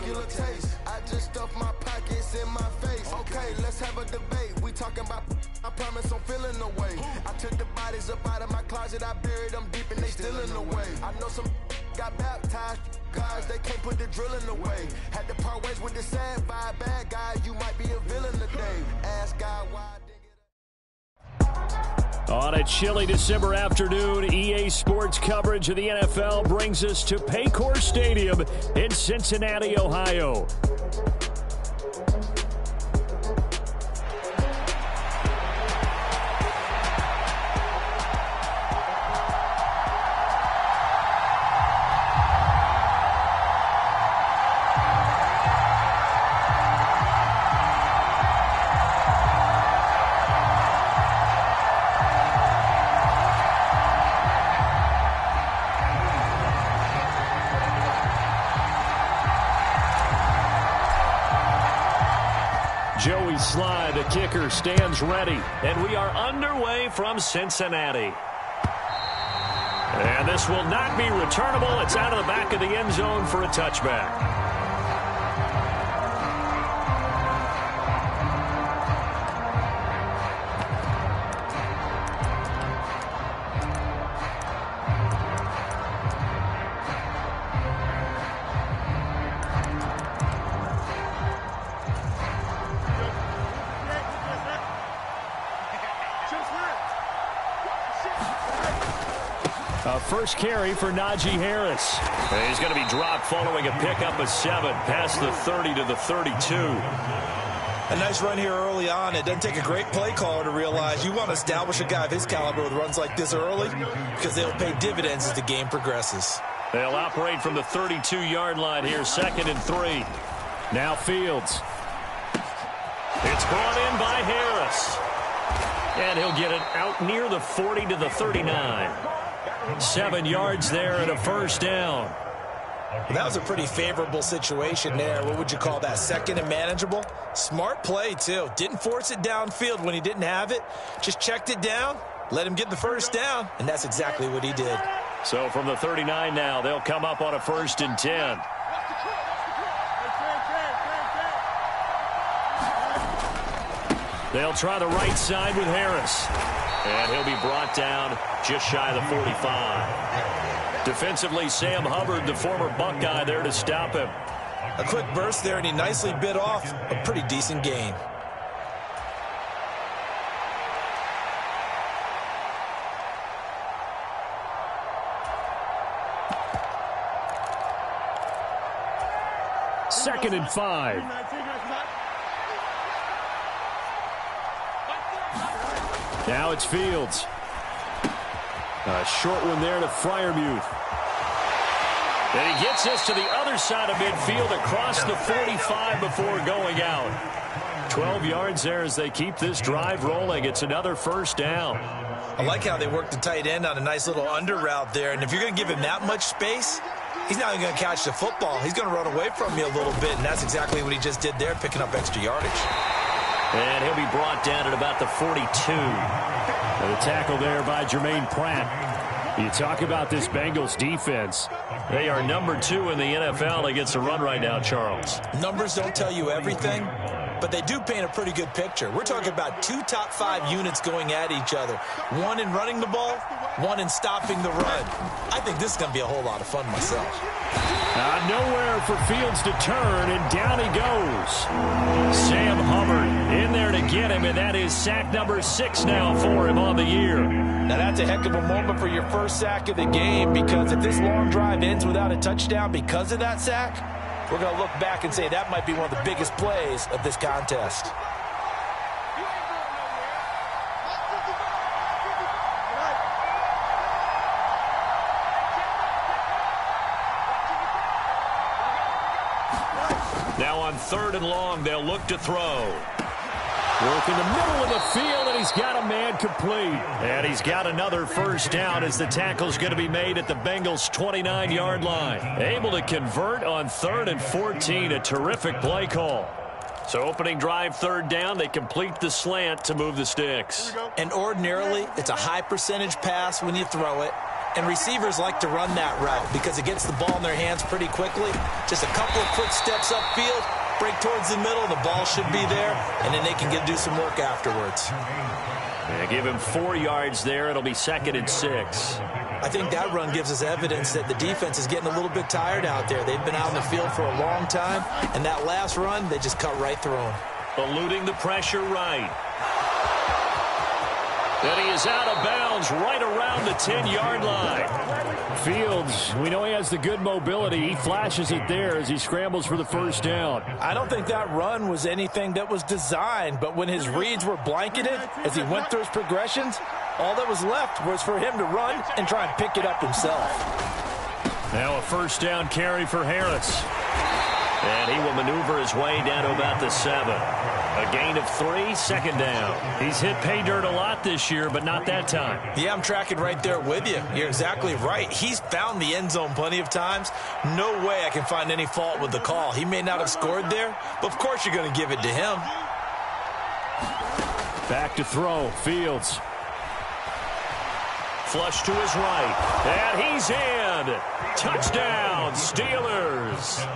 regular taste. I just stuff my pockets in my face. Okay, let's have a debate. We talking about, I promise I'm feeling the way. I took the bodies up out of my closet, I buried them deep and they still in the way. I know some got baptized, guys, they can't put the drilling away. Had to part ways with the sad vibe, bad guy, you might be a villain today. Ask God why. On a chilly December afternoon, EA Sports coverage of the NFL brings us to Paycor Stadium in Cincinnati, Ohio. Joey Sly, the kicker, stands ready. And we are underway from Cincinnati. And this will not be returnable. It's out of the back of the end zone for a touchback. First carry for Najee Harris. He's going to be dropped following a pickup of 7 past the 30 to the 32. A nice run here early on. It doesn't take a great play caller to realize you want to establish a guy of his caliber with runs like this early because they'll pay dividends as the game progresses. They'll operate from the 32-yard line here, 2nd and 3. Now Fields. It's brought in by Harris. And he'll get it out near the 40 to the 39. 7 yards there and a first down. Well, that was a pretty favorable situation there. What would you call that? 2nd and manageable? Smart play, too. Didn't force it downfield when he didn't have it. Just checked it down, let him get the first down, and that's exactly what he did. So from the 39 now, they'll come up on a 1st and 10. They'll try the right side with Harris. And he'll be brought down just shy of the 45. Defensively, Sam Hubbard, the former Buckeye, there to stop him. A quick burst there, and he nicely bit off a pretty decent gain. Second and 5. Now it's Fields. A short one there to Freiermuth. And he gets us to the other side of midfield across the 45 before going out. 12 yards there as they keep this drive rolling. It's another first down. I like how they work the tight end on a nice little under route there. And if you're going to give him that much space, he's not even going to catch the football. He's going to run away from you a little bit, and that's exactly what he just did there, picking up extra yardage. And he'll be brought down at about the 42. And the tackle there by Jermaine Pratt. You talk about this Bengals defense. They are number 2 in the NFL against the run right now, Charles. Numbers don't tell you everything, but they do paint a pretty good picture. We're talking about 2 top 5 units going at each other. One in running the ball, one in stopping the run. I think this is going to be a whole lot of fun myself. Nowhere for Fields to turn, and down he goes. Sam Hubbard in there to get him, and that is sack number 6 now for him on the year. Now that's a heck of a moment for your first sack of the game, because if this long drive ends without a touchdown because of that sack, we're going to look back and say that might be one of the biggest plays of this contest. Now on 3rd and long, they'll look to throw. Work in the middle of the field, and he's got a man complete. And he's got another first down as the tackle's going to be made at the Bengals' 29-yard line. Able to convert on 3rd and 14, a terrific play call. So opening drive, 3rd down, they complete the slant to move the sticks. And ordinarily, it's a high percentage pass when you throw it. And receivers like to run that route because it gets the ball in their hands pretty quickly. Just a couple of quick steps upfield, break towards the middle, the ball should be there, and then they can do some work afterwards. Yeah, give him 4 yards there. It'll be 2nd and 6. I think that run gives us evidence that the defense is getting a little bit tired out there. They've been out in the field for a long time, and that last run, they just cut right through them. Eluding the pressure right. And he is out of bounds right around the 10-yard line. Fields, we know he has the good mobility. He flashes it there as he scrambles for the first down. I don't think that run was anything that was designed, but when his reads were blanketed, as he went through his progressions, all that was left was for him to run and try and pick it up himself. Now a first down carry for Harris. And he will maneuver his way down to about the 7. A gain of 3, 2nd down. He's hit pay dirt a lot this year, but not that time. Yeah, I'm tracking right there with you. You're exactly right. He's found the end zone plenty of times. No way I can find any fault with the call. He may not have scored there, but of course you're going to give it to him. Back to throw, Fields. Flush to his right, and he's in. Touchdown, Steelers.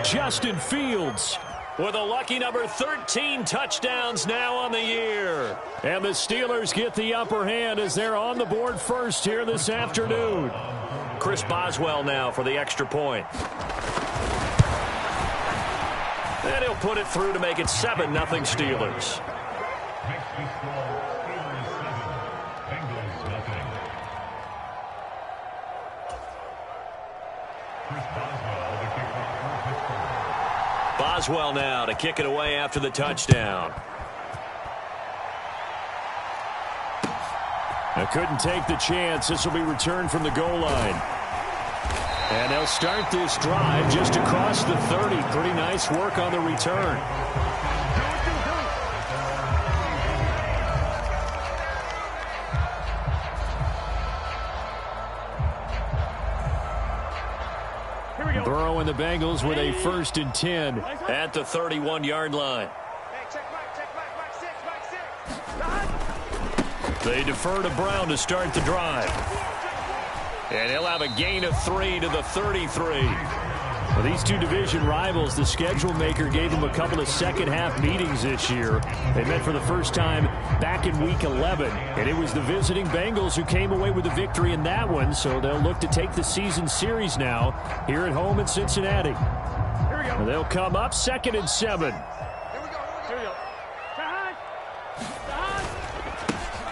Justin Fields with a lucky number 13 touchdowns now on the year. And the Steelers get the upper hand as they're on the board first here this afternoon. Chris Boswell now for the extra point. And he'll put it through to make it 7-0 Steelers. Boswell now to kick it away after the touchdown. They couldn't take the chance. This will be returned from the goal line. And they'll start this drive just across the 30. Pretty nice work on the return. Burrow and the Bengals with a 1st and 10 at the 31-yard line. They defer to Brown to start the drive. And he'll have a gain of 3 to the 33. Well, these two division rivals, the schedule maker gave them a couple of second-half meetings this year. They met for the first time back in Week 11, and it was the visiting Bengals who came away with the victory in that one, so they'll look to take the season series now here at home in Cincinnati. Here we go. They'll come up 2nd and 7. Here we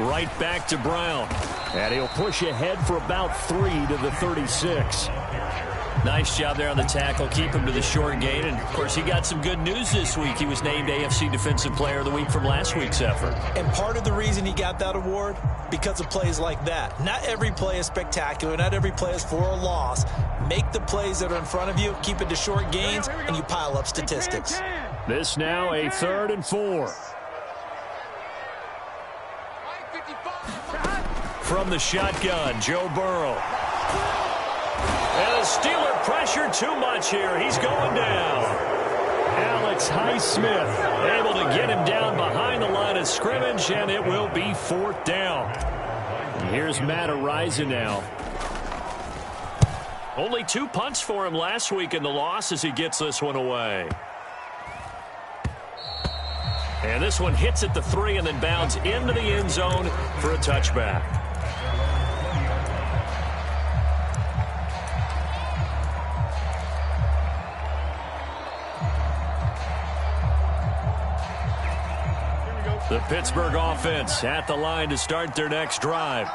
go. Right back to Brown. And he'll push ahead for about 3 to the 36. Nice job there on the tackle. Keep him to the short gain. And, of course, he got some good news this week. He was named AFC Defensive Player of the Week from last week's effort. And part of the reason he got that award, because of plays like that. Not every play is spectacular. Not every play is for a loss. Make the plays that are in front of you, keep it to short gains, and you pile up statistics. This now a 3rd and 4. From the shotgun, Joe Burrow. And the Steeler pressure too much here. He's going down. Alex Highsmith able to get him down behind the line of scrimmage, and it will be 4th down. And here's Matt Araiza now. Only 2 punts for him last week in the loss as he gets this one away. And this one hits at the 3 and then bounds into the end zone for a touchback. The Pittsburgh offense at the line to start their next drive.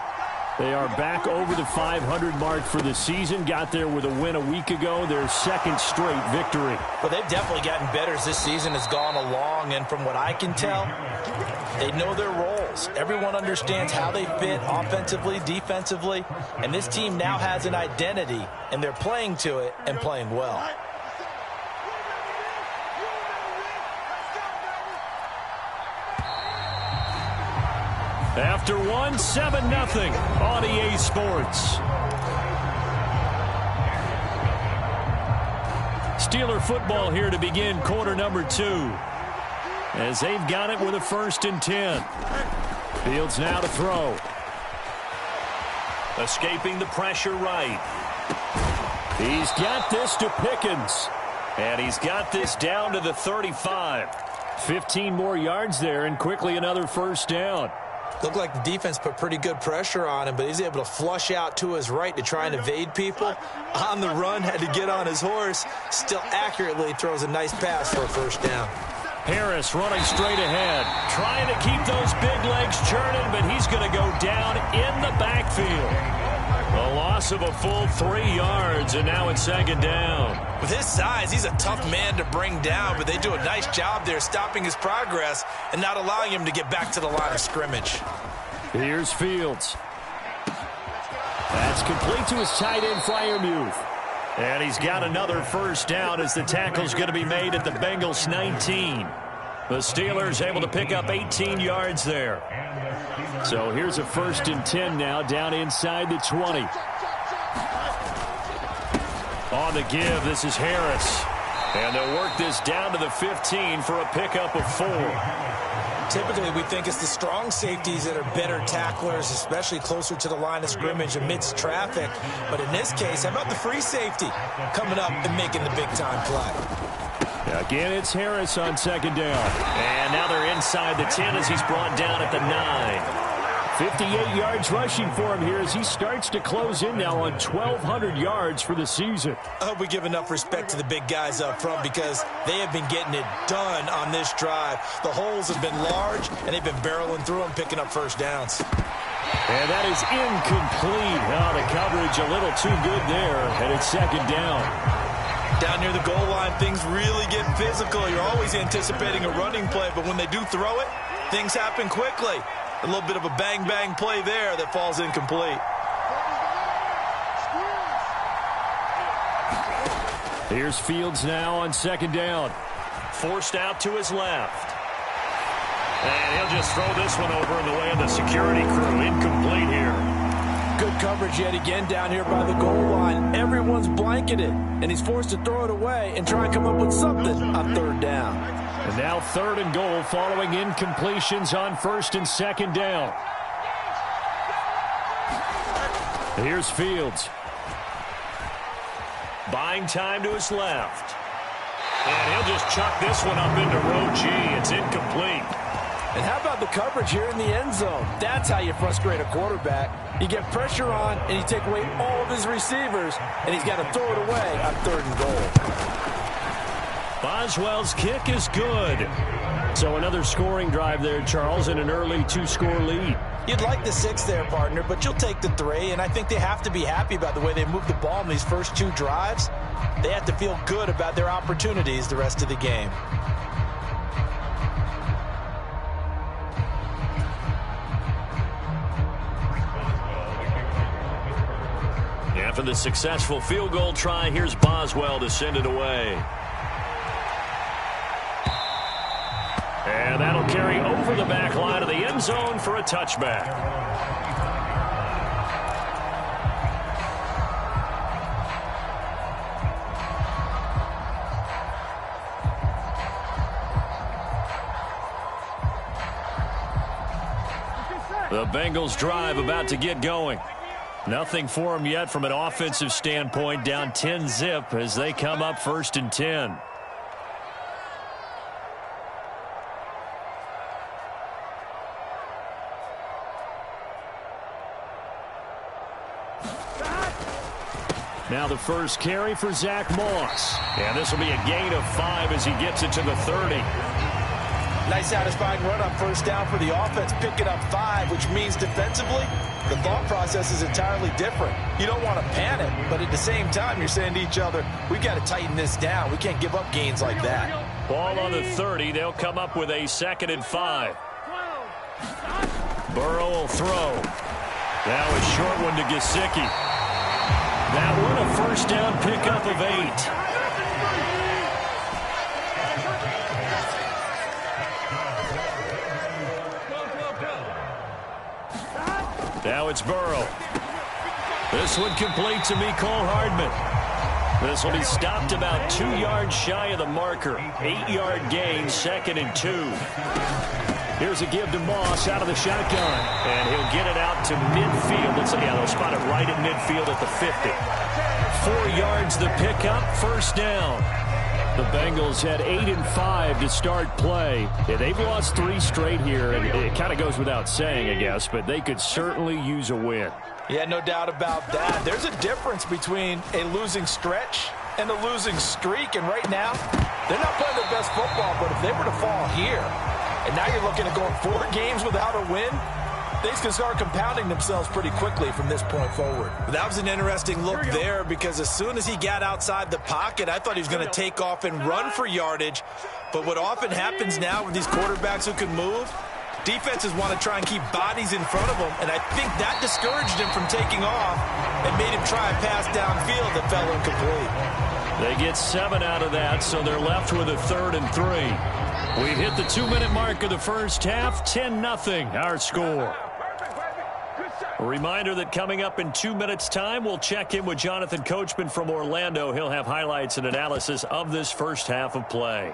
They are back over the 500 mark for the season. Got there with a win a week ago. Their 2nd straight victory. Well, they've definitely gotten better as this season has gone along. And from what I can tell, they know their roles. Everyone understands how they fit offensively, defensively. And this team now has an identity, and they're playing to it and playing well. After one, 7-0 on EA Sports. Steeler football here to begin quarter number 2. As they've got it with a 1st and 10. Fields now to throw. Escaping the pressure right. He's got this to Pickens. And he's got this down to the 35. 15 more yards there, and quickly another first down. Looked like the defense put pretty good pressure on him, but he's able to flush out to his right to try and evade people. On the run, had to get on his horse. Still accurately throws a nice pass for a first down. Harris running straight ahead, trying to keep those big legs churning, but he's going to go down in the backfield. A loss of a full 3 yards, and now it's second down. With his size, he's a tough man to bring down, but they do a nice job there stopping his progress and not allowing him to get back to the line of scrimmage. Here's Fields. That's complete to his tight end, Freiermuth. And he's got another first down as the tackle's going to be made at the Bengals 19. The Steelers able to pick up 18 yards there. So here's a 1st and 10 now, down inside the 20. On the give, this is Harris. And they'll work this down to the 15 for a pickup of 4. Typically, we think it's the strong safeties that are better tacklers, especially closer to the line of scrimmage amidst traffic. But in this case, how about the free safety coming up and making the big-time play? Again, it's Harris on second down. And now they're inside the 10 as he's brought down at the 9. 58 yards rushing for him here as he starts to close in now on 1,200 yards for the season. I hope we give enough respect to the big guys up front because they have been getting it done on this drive. The holes have been large, and they've been barreling through them, picking up first downs. And that is incomplete. Oh, the coverage a little too good there, and it's second down. Down near the goal line, things really get physical. You're always anticipating a running play, but when they do throw it, things happen quickly. A little bit of a bang-bang play there that falls incomplete. Here's Fields now on second down. Forced out to his left. And he'll just throw this one over in the way of the security crew. Incomplete here. Good coverage yet again down here by the goal line. Everyone's blanketed, and he's forced to throw it away and try and come up with something on third down. And now 3rd and goal following incompletions on 1st and 2nd down. Here's Fields. Buying time to his left. And he'll just chuck this one up into row G. It's incomplete. And how about the coverage here in the end zone? That's how you frustrate a quarterback. You get pressure on, and you take away all of his receivers, and he's got to throw it away on 3rd and goal. Boswell's kick is good. So another scoring drive there, Charles, and an early 2-score lead. You'd like the 6 there, partner, but you'll take the 3, and I think they have to be happy about the way they moved the ball in these first 2 drives. They have to feel good about their opportunities the rest of the game. After the successful field goal try, here's Boswell to send it away. And that'll carry over the back line of the end zone for a touchback. The Bengals drive about to get going. Nothing for them yet from an offensive standpoint, down 10-zip as they come up 1st and 10. Now the first carry for Zach Moss. And this will be a gain of 5 as he gets it to the 30. Nice satisfying run on first down for the offense, picking up 5, which means defensively, the thought process is entirely different. You don't want to panic, but at the same time, you're saying to each other, we've got to tighten this down. We can't give up gains like that. Ball on the 30. They'll come up with a 2nd and 5. Burrow will throw. Now a short one to Gesicki. That one a first down pickup of 8. Now it's Burrow. This one complete to Mecole Hardman. This will be stopped about 2 yards shy of the marker. 8-yard gain, 2nd and 2. Here's a give to Moss out of the shotgun. And he'll get it out to midfield. They'll spot it right at midfield at the 50. 4 yards the pickup, first down. The Bengals had 8 and 5 to start play. Yeah, they've lost 3 straight here, and it kind of goes without saying, I guess, but they could certainly use a win. Yeah, no doubt about that. There's a difference between a losing stretch and a losing streak, and right now, they're not playing their best football, but if they were to fall here, and now you're looking at going 4 games without a win, things can start compounding themselves pretty quickly from this point forward. That was an interesting look there because as soon as he got outside the pocket, I thought he was going to take off and run for yardage. But what often happens now with these quarterbacks who can move, defenses want to try and keep bodies in front of them, and I think that discouraged him from taking off and made him try a pass downfield that fell incomplete. They get 7 out of that, so they're left with a 3rd and 3. We've hit the 2-minute mark of the first half, 10-0 our score. A reminder that coming up in 2 minutes' time, we'll check in with Jonathan Coachman from Orlando. He'll have highlights and analysis of this first half of play.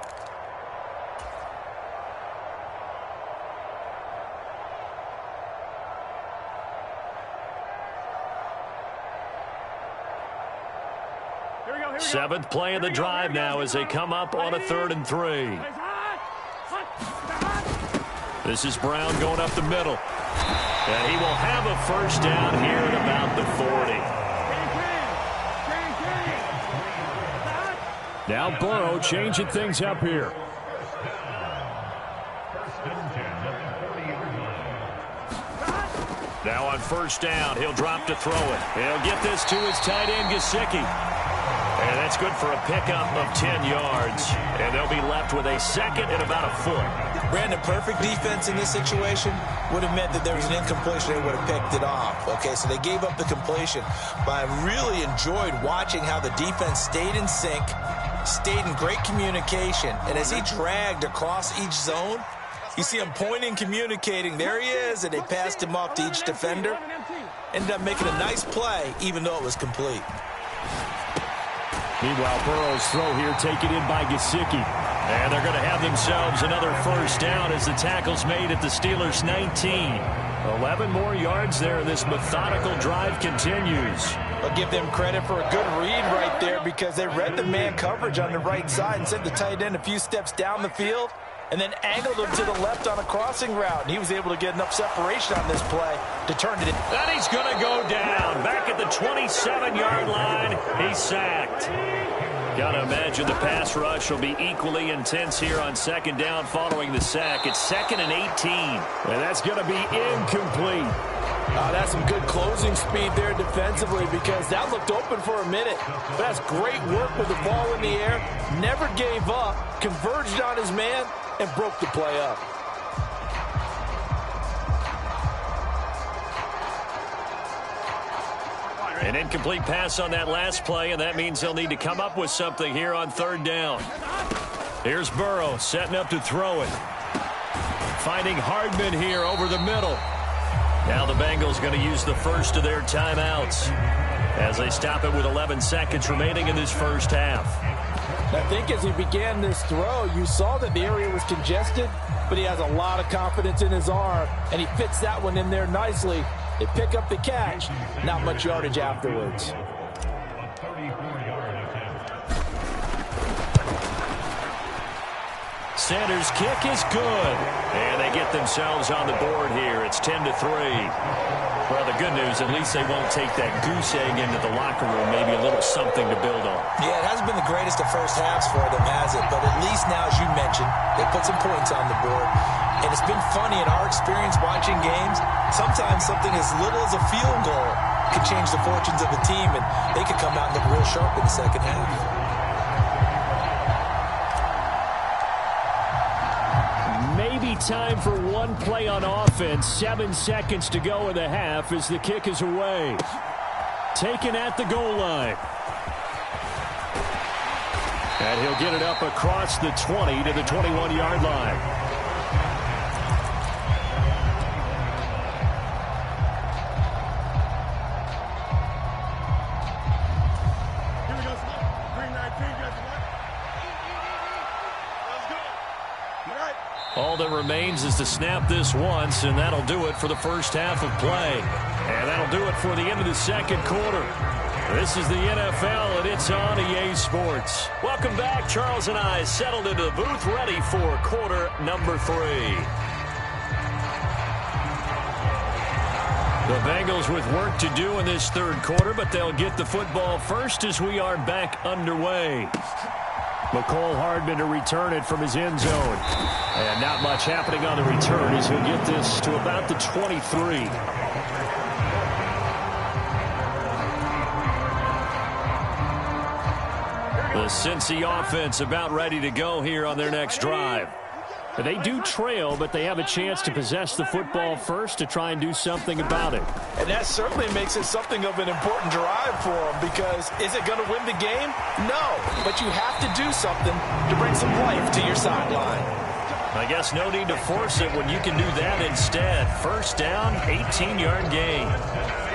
Seventh play of the drive now as they come up on a 3rd and 3. This is Brown going up the middle. And he will have a first down here at about the 40. Now Burrow changing things up here. Now on first down, he'll drop to throw it. He'll get this to his tight end, Gesicki. And that's good for a pickup of 10 yards. And they'll be left with a 2nd and about a foot. Brandon, perfect defense in this situation would have meant that there was an incompletion. They would have picked it off. Okay, so they gave up the completion. But I really enjoyed watching how the defense stayed in sync, stayed in great communication. And as he dragged across each zone, you see him pointing, communicating. There he is, and they passed him off to each defender. Ended up making a nice play, even though it was complete. Meanwhile, Burrow's throw here taken in by Gesicki. And they're going to have themselves another first down as the tackle's made at the Steelers' 19. 11 more yards there. This methodical drive continues. I'll give them credit for a good read right there because they read the man coverage on the right side and sent the tight end a few steps down the field and then angled him to the left on a crossing route. And he was able to get enough separation on this play to turn it in. And he's going to go down. Back at the 27-yard line, he's sacked. Got to imagine the pass rush will be equally intense here on 2nd down following the sack. It's 2nd and 18. And that's going to be incomplete. That's some good closing speed there defensively because that looked open for a minute. But that's great work with the ball in the air. Never gave up, converged on his man, and broke the play up. An incomplete pass on that last play, and that means they'll need to come up with something here on 3rd down. Here's Burrow setting up to throw it. Finding Hardman here over the middle. Now the Bengals going to use the first of their timeouts as they stop it with 11 seconds remaining in this first half. I think as he began this throw, you saw that the area was congested, but he has a lot of confidence in his arm, and he fits that one in there nicely. They pick up the catch, not much yardage afterwards. Sanders' kick is good. And they get themselves on the board here. It's 10-3. Well, the good news, at least they won't take that goose egg into the locker room. Maybe a little something to build on. Yeah, it hasn't been the greatest of first halves for them, has it? But at least now, as you mentioned, they put some points on the board. And it's been funny in our experience watching games. Sometimes something as little as a field goal could change the fortunes of a team, and they could come out and look real sharp in the second half. Maybe time for one play on offense. 7 seconds to go in the half as the kick is away. Taken at the goal line. And he'll get it up across the 20 to the 21-yard line. All All that remains is to snap this once, and that'll do it for the first half of play. And that'll do it for the end of the second quarter. This is the NFL, and it's on EA Sports. Welcome back. Charles and I settled into the booth, ready for quarter number 3. The Bengals with work to do in this third quarter, but they'll get the football first as we are back underway. McCole Hardman to return it from his end zone. And not much happening on the return as he'll get this to about the 23. The Cincy offense about ready to go here on their next drive. They do trail, but they have a chance to possess the football first to try and do something about it. And that certainly makes it something of an important drive for them, because is it going to win the game? No, but you have to do something to bring some life to your sideline. I guess no need to force it when you can do that instead. First down, 18-yard gain.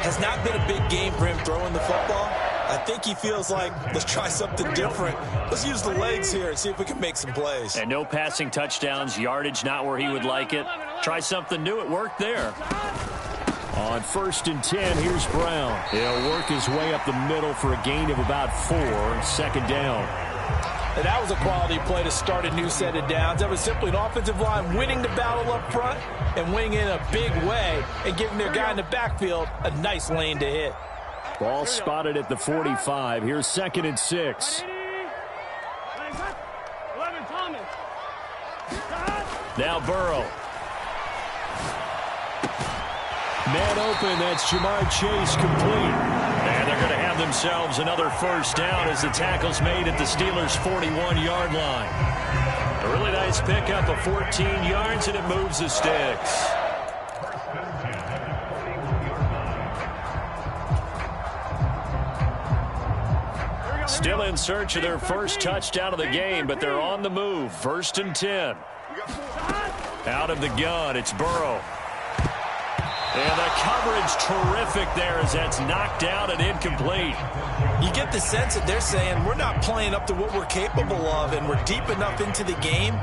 Has not been a big game for him throwing the football. I think he feels like, let's try something different. Let's use the legs here and see if we can make some plays. And no passing touchdowns, yardage not where he would like it. Try something new. It worked there. On 1st and 10, here's Brown. He'll work his way up the middle for a gain of about 4. Second down. And that was a quality play to start a new set of downs. That was simply an offensive line winning the battle up front and winning in a big way and giving their guy in the backfield a nice lane to hit. Ball spotted at the 45. Here's 2nd and 6. Now Burrow. Man open, that's Jamar Chase complete. And they're going to have themselves another first down as the tackle's made at the Steelers' 41-yard line. A really nice pickup of 14 yards, and it moves the sticks. Still in search of their first touchdown of the game, but they're on the move. 1st and 10. Out of the gun, it's Burrow. And the coverage terrific there as that's knocked down and incomplete. You get the sense that they're saying we're not playing up to what we're capable of, and we're deep enough into the game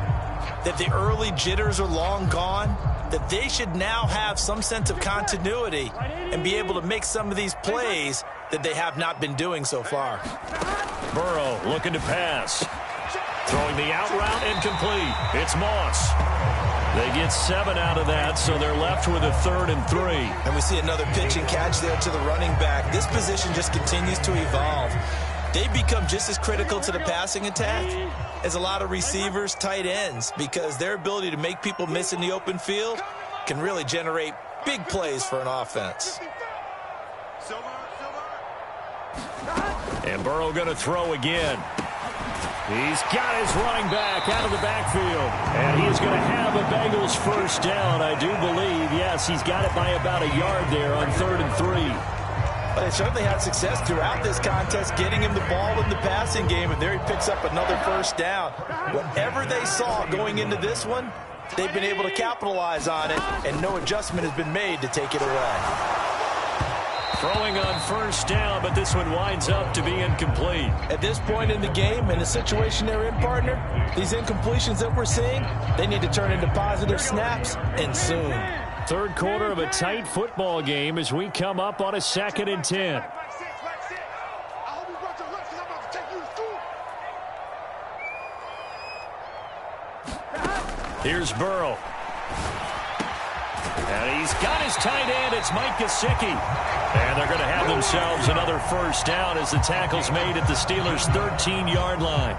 that the early jitters are long gone, that they should now have some sense of continuity and be able to make some of these plays that they have not been doing so far. Burrow looking to pass. Throwing the out route, incomplete. It's Moss. They get 7 out of that, so they're left with a 3rd and 3. And we see another pitch and catch there to the running back. This position just continues to evolve. They become just as critical to the passing attack as a lot of receivers, tight ends, because their ability to make people miss in the open field can really generate big plays for an offense. And Burrow going to throw again. He's got his running back out of the backfield. And he is going to have a Bengals first down, I do believe. Yes, he's got it by about a yard there on 3rd and 3. But they certainly had success throughout this contest getting him the ball in the passing game, and there he picks up another first down. Whatever they saw going into this one, they've been able to capitalize on it, and no adjustment has been made to take it away. Throwing on first down, but this one winds up to be incomplete. At this point in the game, in the situation they're in, partner, these incompletions that we're seeing, they need to turn into positive snaps, and soon. Third quarter of a tight football game as we come up on a 2nd and 10. Here's Burrow. And he's got his tight end. It's Mike Gesicki. And they're going to have themselves another first down as the tackle's made at the Steelers' 13-yard line.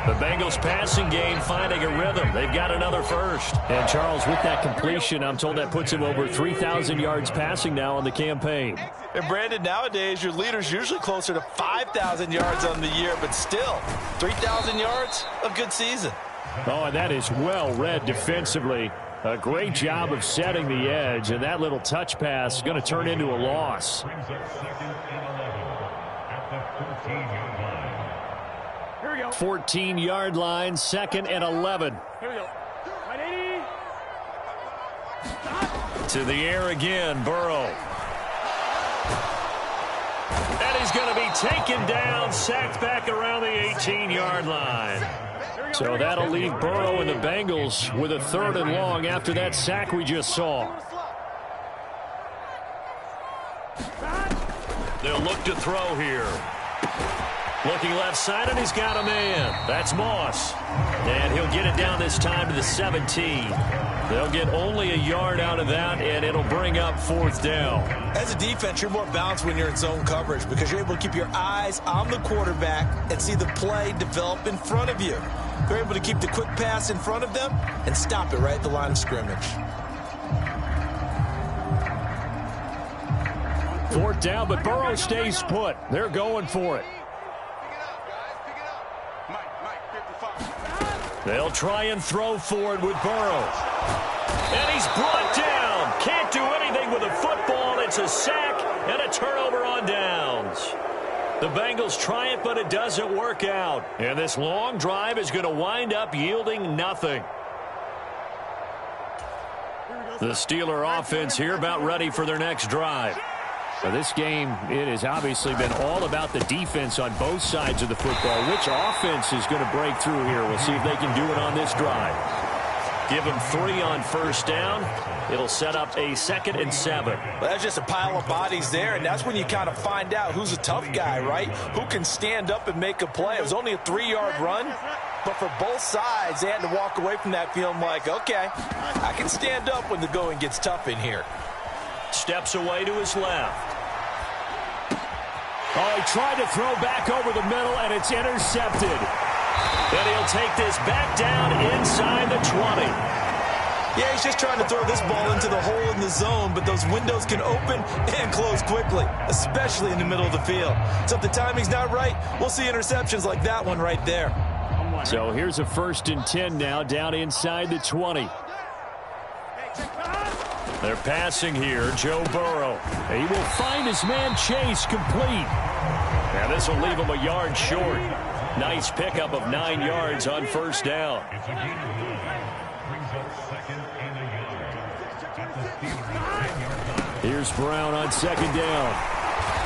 The Bengals passing game finding a rhythm. They've got another first. And Charles, with that completion, I'm told that puts him over 3,000 yards passing now on the campaign. And Brandon, nowadays your leader's usually closer to 5,000 yards on the year, but still, 3,000 yards, a good season. Oh, and that is well read defensively. A great job of setting the edge, and that little touch pass is going to turn into a loss. 14-yard line, 2nd and 11. Here we go. To the air again, Burrow. And he's going to be taken down, sacked back around the 18-yard line. So that'll leave Burrow and the Bengals with a 3rd and long after that sack we just saw. They'll look to throw here. Looking left side, and he's got a man. That's Moss. And he'll get it down this time to the 17. They'll get only a yard out of that, and it'll bring up 4th down. As a defense, you're more balanced when you're in zone coverage because you're able to keep your eyes on the quarterback and see the play develop in front of you. You're able to keep the quick pass in front of them and stop it right at the line of scrimmage. 4th down, but Burrow stays put. They're going for it. They'll try and throw forward with Burrow. And he's brought down. Can't do anything with a football. It's a sack and a turnover on downs. The Bengals try it, but it doesn't work out. And this long drive is going to wind up yielding nothing. The Steeler offense here about ready for their next drive. For this game, it has obviously been all about the defense on both sides of the football. Which offense is going to break through here? We'll see if they can do it on this drive. Give them 3 on 1st down. It'll set up a 2nd and 7. Well, that's just a pile of bodies there, and that's when you kind of find out who's a tough guy, right? Who can stand up and make a play. It was only a 3-yard run, but for both sides, they had to walk away from that feeling like, okay, I can stand up when the going gets tough in here. Steps away to his left. Oh, he tried to throw back over the middle, and it's intercepted. And he'll take this back down inside the 20. Yeah, he's just trying to throw this ball into the hole in the zone, but those windows can open and close quickly, especially in the middle of the field. So if the timing's not right, we'll see interceptions like that one right there. So here's a 1st and 10 now down inside the 20. They're passing here, Joe Burrow. He will find his man Chase complete. And this will leave him a yard short. Nice pickup of 9 yards on 1st down. Here's Brown on 2nd down.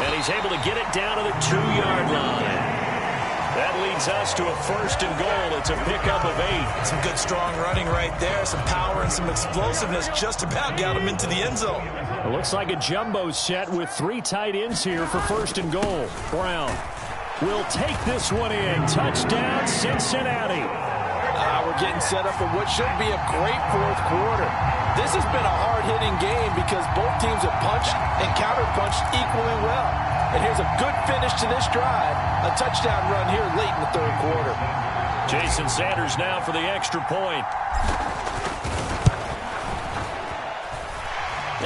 And he's able to get it down to the 2-yard line. That leads us to a 1st and goal. It's a pickup of 8. Some good strong running right there. Some power and some explosiveness just about got him into the end zone. It looks like a jumbo set with 3 tight ends here for 1st and goal. Brown will take this one in. Touchdown, Cincinnati. We're getting set up for what should be a great 4th quarter. This has been a hard-hitting game because both teams have punched and counter-punched equally well. And here's a good finish to this drive. A touchdown run here late in the 3rd quarter. Jason Sanders now for the extra point.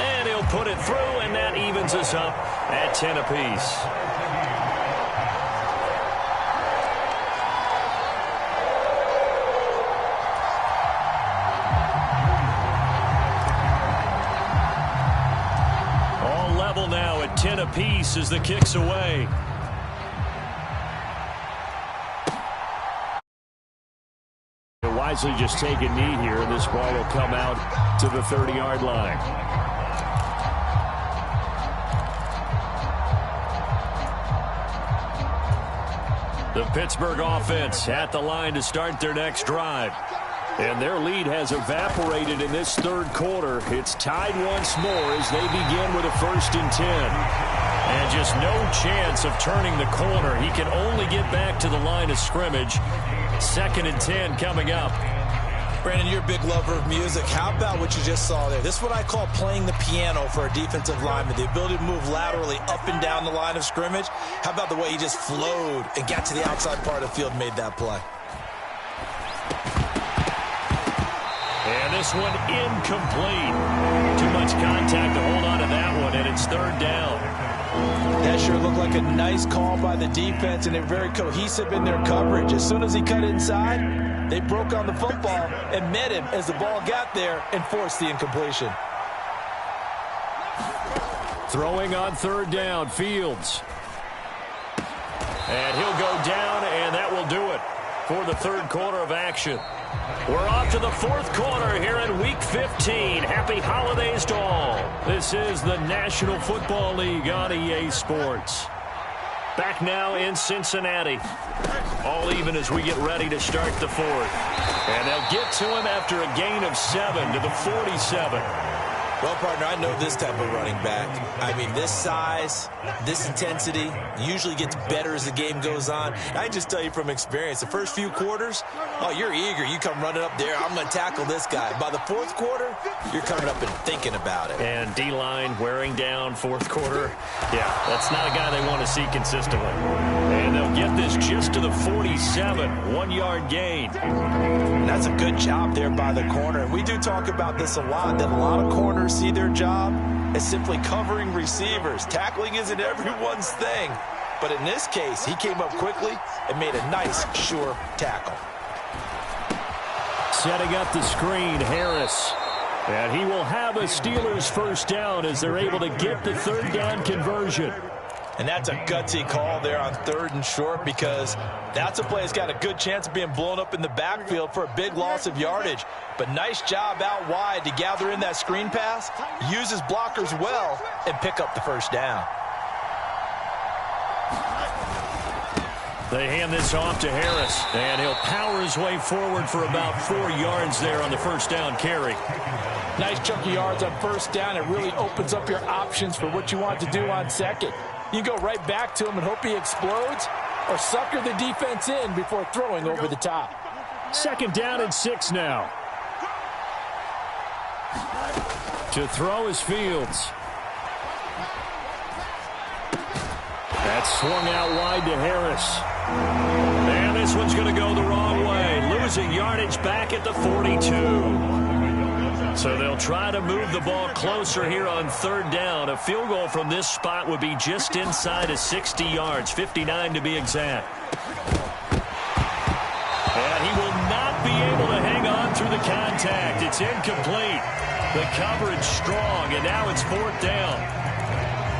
And he'll put it through, and that evens us up at 10 apiece. All level now at 10 apiece as the kick's away. Wisely just take a knee here, and this ball will come out to the 30-yard line. The Pittsburgh offense at the line to start their next drive. And their lead has evaporated in this 3rd quarter. It's tied once more as they begin with a 1st and 10. And just no chance of turning the corner. He can only get back to the line of scrimmage. 2nd and 10 coming up. Brandon, you're a big lover of music. How about what you just saw there? This is what I call playing the piano for a defensive lineman. The ability to move laterally up and down the line of scrimmage. How about the way he just flowed and got to the outside part of the field and made that play? And this one incomplete. Too much contact to hold on to that one, and it's 3rd down. That sure looked like a nice call by the defense, and they're very cohesive in their coverage. As soon as he cut inside, they broke on the football and met him as the ball got there and forced the incompletion. Throwing on 3rd down, Fields. And he'll go down, and that will do it for the 3rd quarter of action. We're off to the 4th quarter here in Week 15. Happy holidays to all. This is the National Football League on EA Sports. Back now in Cincinnati. All even as we get ready to start the fourth. And they'll get to him after a gain of 7 to the 47. Well, partner, I know this type of running back. I mean, this size, this intensity usually gets better as the game goes on. I just tell you from experience, the first few quarters, oh, you're eager. You come running up there, I'm going to tackle this guy. By the fourth quarter, you're coming up and thinking about it. And D-line wearing down fourth quarter. Yeah, that's not a guy they want to see consistently. And they'll get this just to the 47, 1-yard gain. And that's a good job there by the corner. We do talk about this a lot, that a lot of corners see their job as simply covering receivers. Tackling isn't everyone's thing. But in this case, he came up quickly and made a nice, sure tackle. Setting up the screen, Harris. And he will have a Steelers first down as they're able to get the third down conversion. And that's a gutsy call there on 3rd and short, because that's a play that's got a good chance of being blown up in the backfield for a big loss of yardage. But nice job out wide to gather in that screen pass, use his blockers well, and pick up the first down. They hand this off to Harris, and he'll power his way forward for about 4 yards there on the first down carry. Nice chunk of yards on first down. It really opens up your options for what you want to do on second. You go right back to him and hope he explodes, or sucker the defense in before throwing over the top. 2nd down and 6 now. To throw is Fields. That's swung out wide to Harris. And this one's going to go the wrong way. Losing yardage back at the 42. So they'll try to move the ball closer here on 3rd down. A field goal from this spot would be just inside of 60 yards, 59 to be exact. And he will not be able to hang on through the contact. It's incomplete. The coverage strong, and now it's 4th down.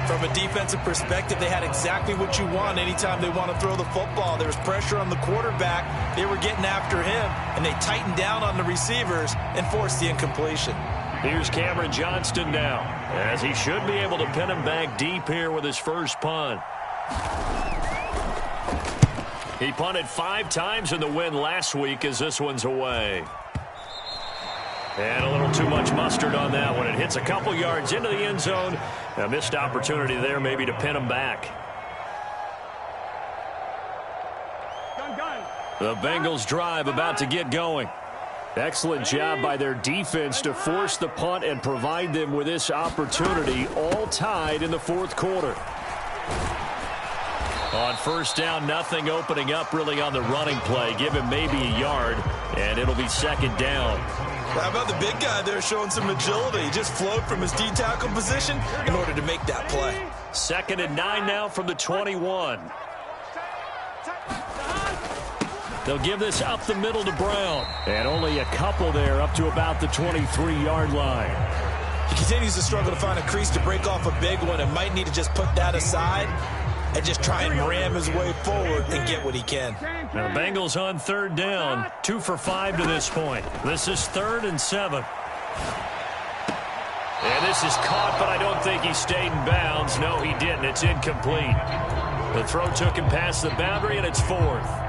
From a defensive perspective, they had exactly what you want anytime they want to throw the football. There was pressure on the quarterback. They were getting after him, and they tightened down on the receivers and forced the incompletion. Here's Cameron Johnston now, as he should be able to pin him back deep here with his first punt. He punted 5 times in the win last week as this one's away. And a little too much mustard on that one. It hits a couple yards into the end zone. A missed opportunity there maybe to pin him back. The Bengals drive about to get going. Excellent job by their defense to force the punt and provide them with this opportunity, all tied in the 4th quarter. On first down, nothing opening up really on the running play. Give him maybe a yard, and it'll be 2nd down. How about the big guy there showing some agility? He just flowed from his D-tackle position in order to make that play. 2nd and 9 now from the 21. They'll give this up the middle to Brown. And only a couple there up to about the 23-yard line. He continues to struggle to find a crease to break off a big one and might need to just put that aside and just try and ram his way forward and get what he can. Now the Bengals on 3rd down, 2 for 5 to this point. This is 3rd and 7. And this is caught, but I don't think he stayed in bounds. No, he didn't. It's incomplete. The throw took him past the boundary, and it's 4th.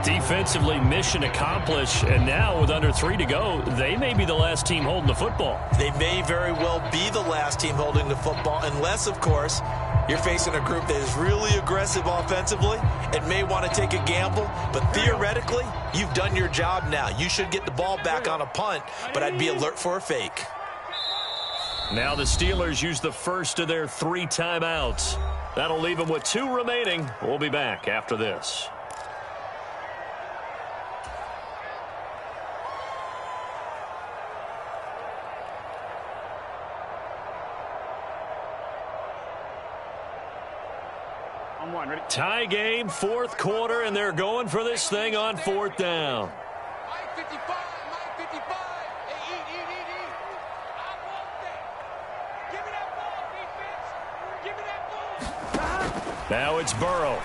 Defensively, mission accomplished, and now with under 3 to go, they may be the last team holding the football. They may very well be the last team holding the football, unless, of course, you're facing a group that is really aggressive offensively and may want to take a gamble, but theoretically, you've done your job now. You should get the ball back on a punt, but I'd be alert for a fake. Now the Steelers use the first of their 3 timeouts. That'll leave them with 2 remaining. We'll be back after this. Tie game, 4th quarter, and they're going for this thing on 4th down. Now it's Burrow.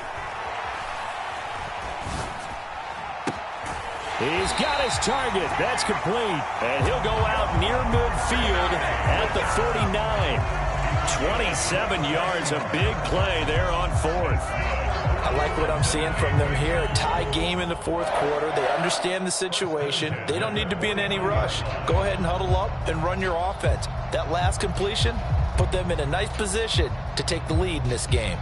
He's got his target. That's complete. And he'll go out near midfield at the 49. 27 yards, a big play there on fourth. I like what I'm seeing from them here. A tie game in the fourth quarter. They understand the situation. They don't need to be in any rush. Go ahead and huddle up and run your offense. That last completion put them in a nice position to take the lead in this game.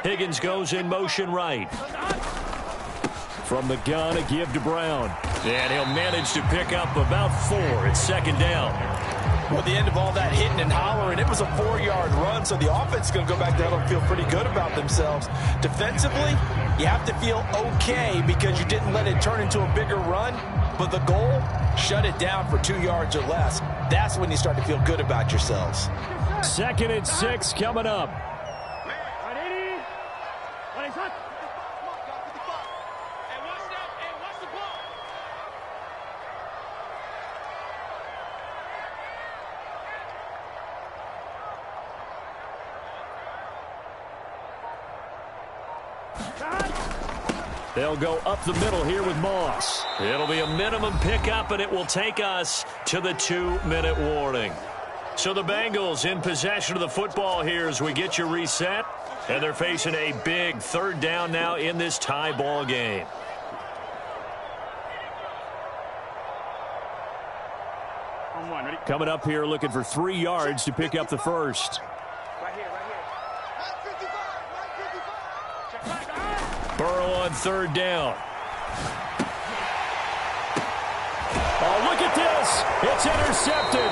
Higgins goes in motion right. From the gun, a give to Brown. And he'll manage to pick up about 4. It's second down. Well, at the end of all that hitting and hollering, it was a 4-yard run, so the offense is going to go back there and feel pretty good about themselves. Defensively, you have to feel okay because you didn't let it turn into a bigger run, but the goal, shut it down for 2 yards or less. That's when you start to feel good about yourselves. 2nd and 6 coming up. They'll go up the middle here with Moss. It'll be a minimum pickup, and it will take us to the 2-minute warning. So the Bengals in possession of the football here as we get you reset. And they're facing a big 3rd down now in this tie ball game. Coming up here looking for 3 yards to pick up the first. Burrow on 3rd down. Oh, look at this. It's intercepted.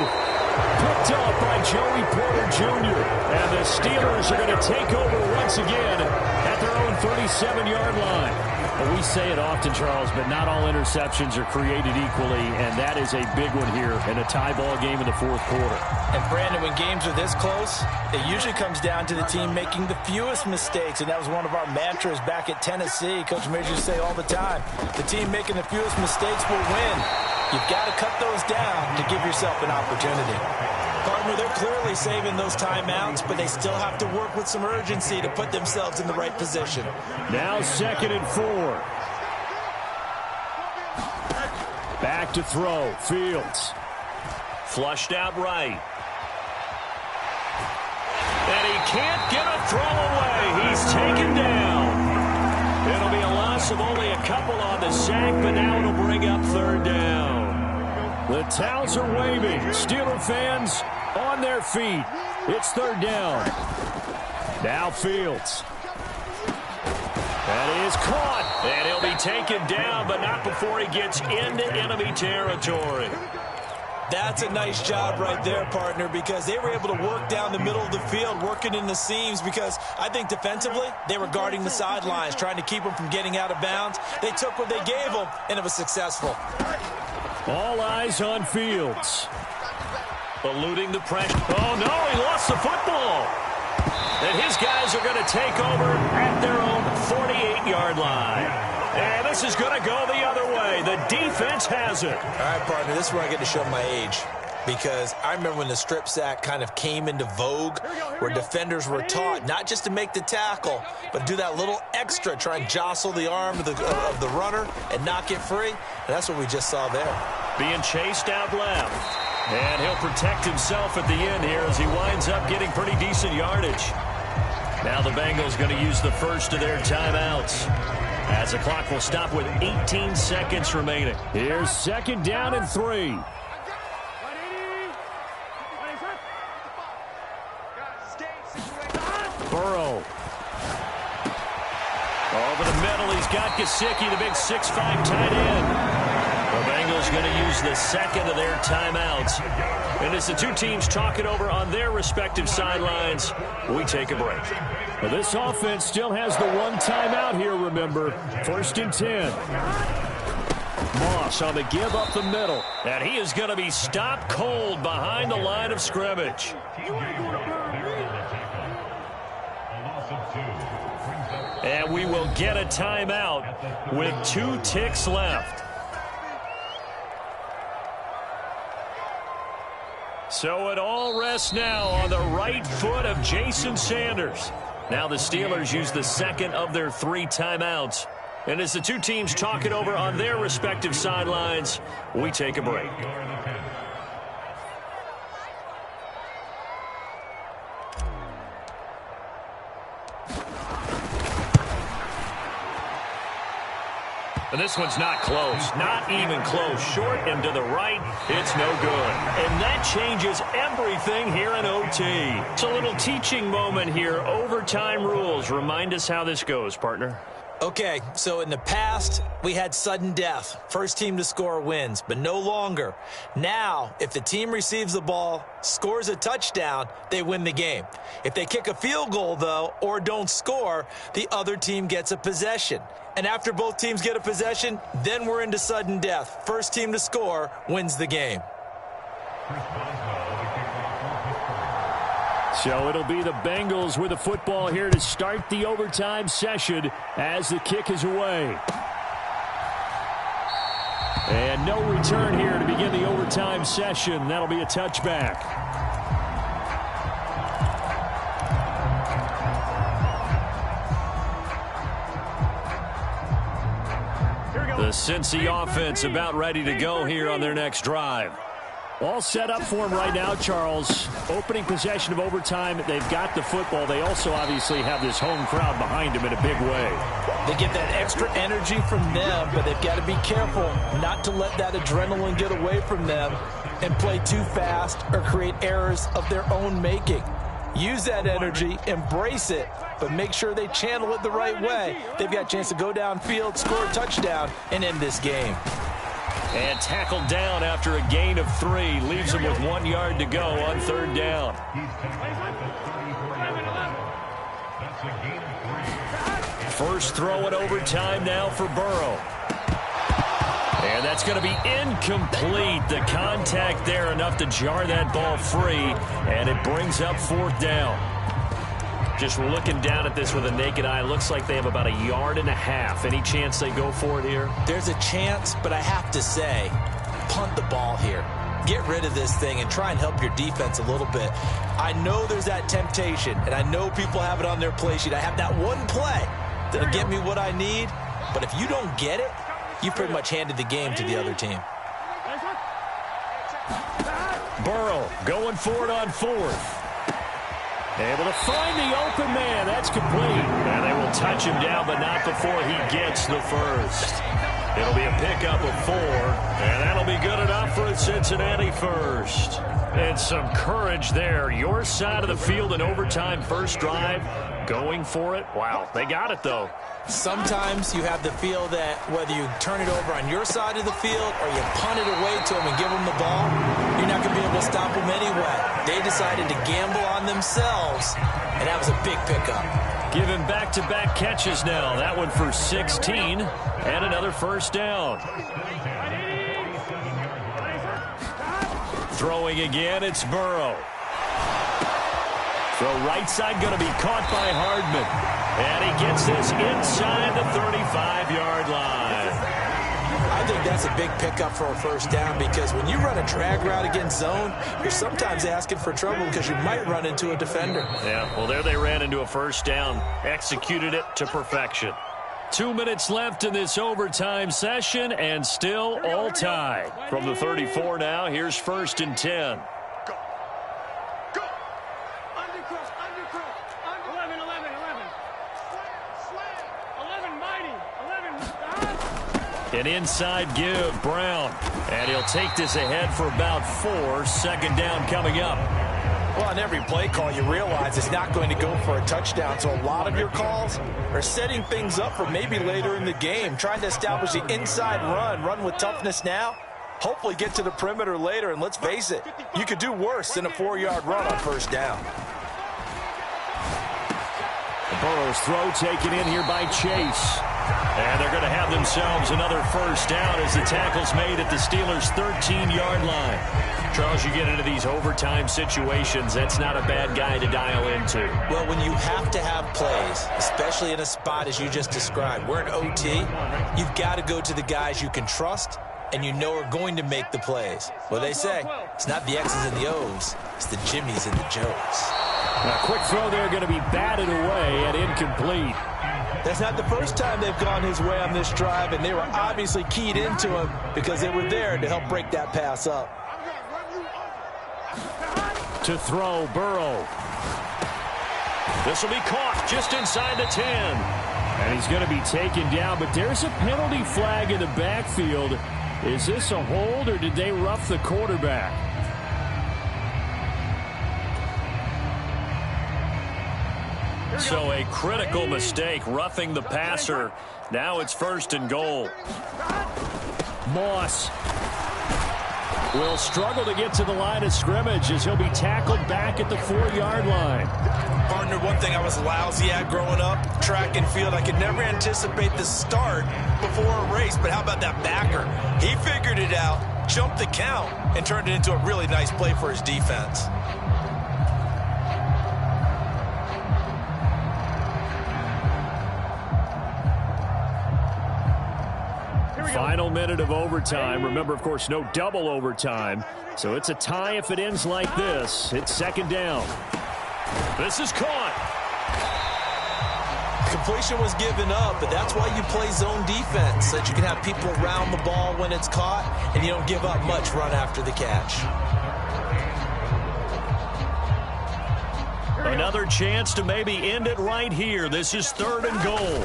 Picked up by Joey Porter Jr. And the Steelers are going to take over once again at their own 37-yard line. Well, we say it often, Charles, but not all interceptions are created equally, and that is a big one here in a tie ball game in the fourth quarter. And, Brandon, when games are this close, it usually comes down to the team making the fewest mistakes, and that was one of our mantras back at Tennessee. Coach Major used to say all the time, the team making the fewest mistakes will win. You've got to cut those down to give yourself an opportunity. Partner, they're clearly saving those timeouts, but they still have to work with some urgency to put themselves in the right position. Now 2nd and 4. Back to throw. Fields. Flushed out right. And he can't get a throw away. He's taken down. It'll be a loss of only a couple on the sack, but now it'll bring up 3rd down. The towels are waving. Steeler fans on their feet. It's 3rd down. Now Fields. That is caught. And he'll be taken down, but not before he gets into enemy territory. That's a nice job right there, partner, because they were able to work down the middle of the field, working in the seams, because I think defensively they were guarding the sidelines, trying to keep them from getting out of bounds. They took what they gave them, and it was successful. All eyes on Fields. Eluding the pressure. Oh, no, he lost the football. And his guys are going to take over at their own 48-yard line. And this is going to go the other way. The defense has it. All right, partner, this is where I get to show my age. Because I remember when the strip sack kind of came into vogue, where defenders were taught not just to make the tackle, but do that little extra, try and jostle the arm of the runner and not get free. And that's what we just saw there. Being chased out left. And he'll protect himself at the end here as he winds up getting pretty decent yardage. Now the Bengals going to use the first of their timeouts, as the clock will stop with 18 seconds remaining. Here's 2nd down and 3. Burrow. Over the middle, he's got Gesicki, the big 6'5" tight end. The Bengals going to use the second of their timeouts. And as the two teams talk it over on their respective sidelines, we take a break. Well, this offense still has the one timeout here, remember. 1st and 10. Moss on the give up the middle. And he is going to be stopped cold behind the line of scrimmage. And we will get a timeout with 2 ticks left. So it all rests now on the right foot of Jason Sanders. Now the Steelers use the second of their 3 timeouts. And as the two teams talk it over on their respective sidelines, we take a break. And this one's not close, not even close. Short and to the right, it's no good. And that changes everything here in OT. It's a little teaching moment here. Overtime rules. Remind us how this goes, partner. Okay, so in the past, we had sudden death. First team to score wins, but no longer. Now, if the team receives the ball, scores a touchdown, they win the game. If they kick a field goal, though, or don't score, the other team gets a possession. And after both teams get a possession, then we're into sudden death. First team to score wins the game. So it'll be the Bengals with the football here to start the overtime session as the kick is away. And no return here to begin the overtime session. That'll be a touchback. The Cincy offense about ready to go here on their next drive. All set up for them right now, Charles. Opening possession of overtime. They've got the football. They also obviously have this home crowd behind them in a big way. They get that extra energy from them, but they've got to be careful not to let that adrenaline get away from them and play too fast or create errors of their own making. Use that energy, embrace it, but make sure they channel it the right way. They've got a chance to go downfield, score a touchdown, and end this game. And tackled down after a gain of 3. Leaves him with 1 yard to go on 3rd down. First throw in overtime now for Burrow. And that's going to be incomplete. The contact there enough to jar that ball free. And it brings up 4th down. Just looking down at this with a naked eye, looks like they have about 1.5 yards. Any chance they go for it here? There's a chance, but I have to say, punt the ball here. Get rid of this thing and try and help your defense a little bit. I know there's that temptation, and I know people have it on their play sheet. I have that one play that'll get me what I need, but if you don't get it, you pretty much handed the game to the other team. Burrow going for it on 4th. Able to find the open man. That's complete. And they will touch him down, but not before he gets the first. It'll be a pickup of 4, and that'll be good enough for a Cincinnati first. And some courage there. Your side of the field in overtime first drive. Going for it. Wow, they got it, though. Sometimes you have the feel that whether you turn it over on your side of the field or you punt it away to them and give them the ball, you're not going to be able to stop them anyway. They decided to gamble on themselves, and that was a big pickup. Given back-to-back catches now. That one for 16 and another first down. Throwing again, it's Burrow. Throw right side going to be caught by Hardman. And he gets this inside the 35-yard line. I think that's a big pickup for a first down because when you run a drag route against zone, you're sometimes asking for trouble because you might run into a defender. Yeah, well, there they ran into a first down. Executed it to perfection. 2 minutes left in this overtime session and still all tied. From the 34 now, here's 1st and 10. An inside give, Brown. And he'll take this ahead for about 4. 2nd down coming up. Well, on every play call, you realize it's not going to go for a touchdown. So a lot of your calls are setting things up for maybe later in the game, trying to establish the inside run with toughness now, hopefully get to the perimeter later. And let's face it, you could do worse than a 4-yard run on first down. Burrow's throw taken in here by Chase. And they're going to have themselves another first down as the tackle's made at the Steelers' 13-yard line. Charles, you get into these overtime situations, that's not a bad guy to dial into. Well, when you have to have plays, especially in a spot as you just described, we're in OT, you've got to go to the guys you can trust and you know are going to make the plays. Well, they say it's not the X's and the O's, it's the Jimmies and the Joes. A quick throw there going to be batted away and incomplete. That's not the first time they've gone his way on this drive, and they were obviously keyed into him because they were there to help break that pass up. To throw, Burrow. This will be caught just inside the 10. And he's going to be taken down, but there's a penalty flag in the backfield. Is this a hold, or did they rough the quarterback? So a critical mistake, roughing the passer. Now it's 1st and goal. Moss will struggle to get to the line of scrimmage as he'll be tackled back at the 4-yard line. Partner, one thing I was lousy at growing up, track and field, I could never anticipate the start before a race, but how about that backer? He figured it out, jumped the count, and turned it into a really nice play for his defense. Final minute of overtime. Remember, of course, no double overtime. So it's a tie if it ends like this. It's 2nd down. This is caught. Completion was given up, but that's why you play zone defense, so that you can have people around the ball when it's caught, and you don't give up much run after the catch. Another chance to maybe end it right here. This is 3rd and goal.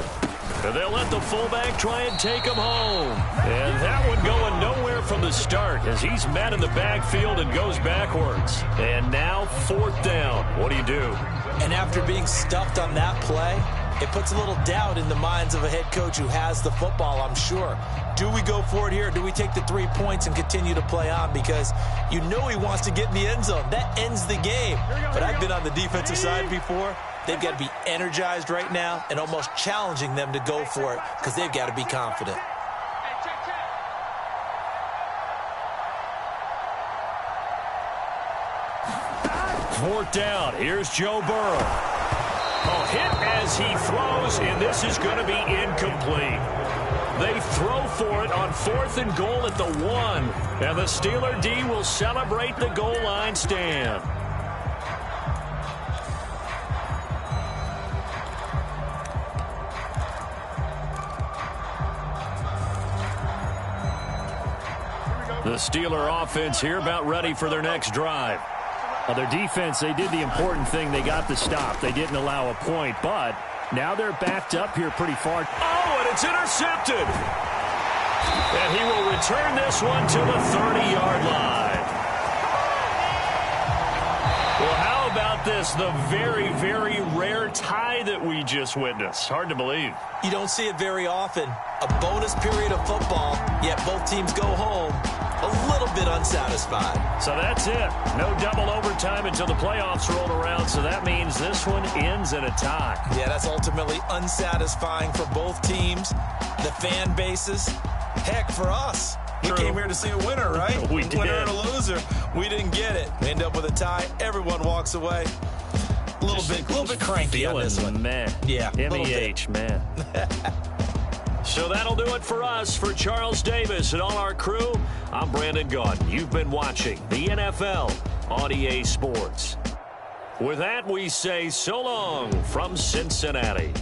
And they'll let the fullback try and take him home. And that one going nowhere from the start as he's met in the backfield and goes backwards. And now 4th down. What do you do? And after being stuffed on that play, it puts a little doubt in the minds of a head coach who has the football, I'm sure. Do we go for it here? Do we take the 3 points and continue to play on? Because you know he wants to get in the end zone. That ends the game. But I've been on the defensive side before. They've got to be energized right now and almost challenging them to go for it because they've got to be confident. Fourth down. Here's Joe Burrow. A hit as he throws, and this is going to be incomplete. They throw for it on 4th and goal at the 1. And the Steeler D will celebrate the goal line stand. The Steeler offense here about ready for their next drive. Well, their defense, they did the important thing. They got the stop. They didn't allow a point, but now they're backed up here pretty far. Oh, and it's intercepted. And he will return this one to the 30-yard line. Well, how about this? The very, very rare tie that we just witnessed. Hard to believe. You don't see it very often. A bonus period of football, yet both teams go home a little bit unsatisfied. So that's it. No double overtime until the playoffs roll around, so that means this one ends in a tie. Yeah, that's ultimately unsatisfying for both teams, the fan bases. Heck, for us. We came here to see a winner, right? We did. Winner and a loser. We didn't get it. We end up with a tie. Everyone walks away. A little bit cranky on this one. Man. Yeah, MEH, man. So that'll do it for us. For Charles Davis and all our crew, I'm Brandon Gaudin. You've been watching the NFL on EA Sports. With that, we say so long from Cincinnati.